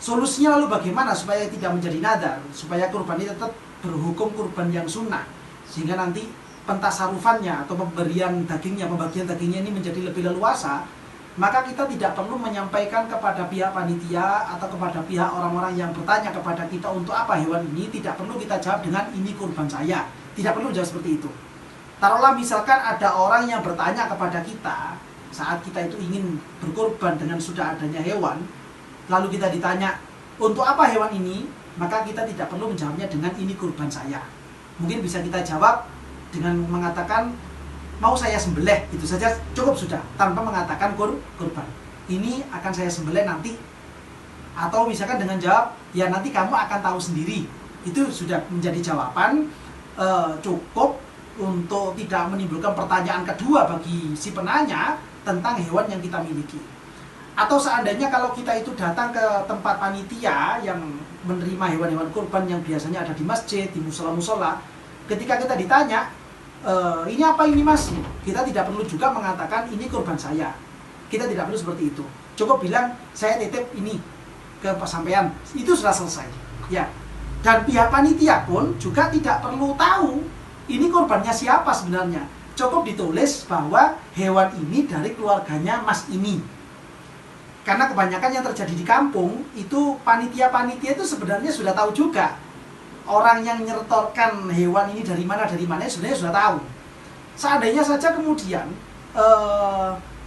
Solusinya lalu bagaimana supaya tidak menjadi nadar, supaya kurban ini tetap berhukum kurban yang sunnah, sehingga nanti pentasarufannya atau pemberian dagingnya, pembagian dagingnya ini menjadi lebih leluasa. Maka kita tidak perlu menyampaikan kepada pihak panitia atau kepada pihak orang-orang yang bertanya kepada kita untuk apa hewan ini, tidak perlu kita jawab dengan ini kurban saya. Tidak perlu jawab seperti itu. Taruhlah misalkan ada orang yang bertanya kepada kita saat kita itu ingin berkurban dengan sudah adanya hewan, lalu kita ditanya untuk apa hewan ini, maka kita tidak perlu menjawabnya dengan ini kurban saya. Mungkin bisa kita jawab dengan mengatakan mau saya sembelih, itu saja cukup sudah, tanpa mengatakan kurban. Ini akan saya sembelih nanti. Atau misalkan dengan jawab, ya nanti kamu akan tahu sendiri. Itu sudah menjadi jawaban cukup untuk tidak menimbulkan pertanyaan kedua bagi si penanya tentang hewan yang kita miliki. Atau seandainya kalau kita itu datang ke tempat panitia yang menerima hewan-hewan kurban yang biasanya ada di masjid, di musola-musola, ketika kita ditanya, ini apa ini mas? Kita tidak perlu juga mengatakan ini kurban saya. Kita tidak perlu seperti itu. Cukup bilang saya titip ini ke sampean. Itu sudah selesai. Ya. Dan pihak panitia pun juga tidak perlu tahu ini kurbannya siapa sebenarnya. Cukup ditulis bahwa hewan ini dari keluarganya mas ini. Karena kebanyakan yang terjadi di kampung itu panitia-panitia itu sebenarnya sudah tahu juga. Orang yang nyertorkan hewan ini dari mana sebenarnya sudah tahu. Seandainya saja kemudian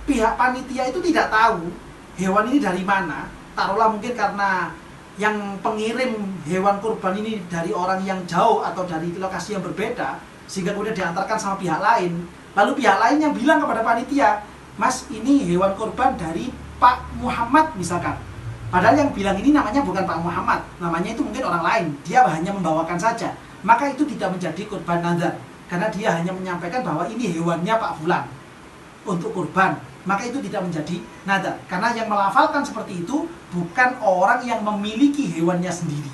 pihak panitia itu tidak tahu hewan ini dari mana, taruhlah mungkin karena yang pengirim hewan kurban ini dari orang yang jauh atau dari lokasi yang berbeda, sehingga kemudian diantarkan sama pihak lain, lalu pihak lain yang bilang kepada panitia, mas ini hewan kurban dari Pak Muhammad misalkan. Padahal yang bilang ini namanya bukan Pak Muhammad, namanya itu mungkin orang lain, dia hanya membawakan saja. Maka itu tidak menjadi kurban nazar, karena dia hanya menyampaikan bahwa ini hewannya Pak Fulan untuk kurban. Maka itu tidak menjadi nazar, karena yang melafalkan seperti itu bukan orang yang memiliki hewannya sendiri.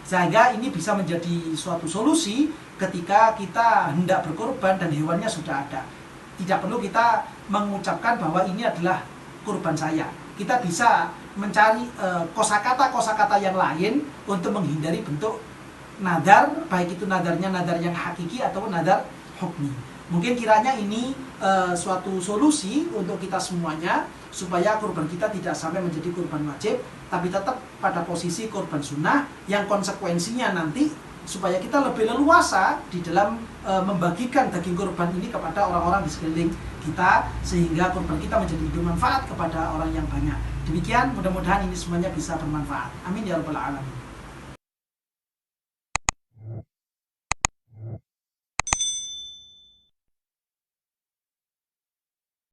Sehingga ini bisa menjadi suatu solusi ketika kita hendak berkurban dan hewannya sudah ada. Tidak perlu kita mengucapkan bahwa ini adalah kurban saya. Kita bisa mencari kosakata-kosakata yang lain untuk menghindari bentuk nadar, baik itu nadarnya nadar yang hakiki atau nadar hukmi. Mungkin kiranya ini suatu solusi untuk kita semuanya, supaya kurban kita tidak sampai menjadi kurban wajib, tapi tetap pada posisi kurban sunnah, yang konsekuensinya nanti supaya kita lebih leluasa di dalam membagikan daging kurban ini kepada orang-orang di sekeliling kita, sehingga kurban kita menjadi bermanfaat kepada orang yang banyak. Demikian, mudah-mudahan ini semuanya bisa bermanfaat. Amin ya rabbal alamin.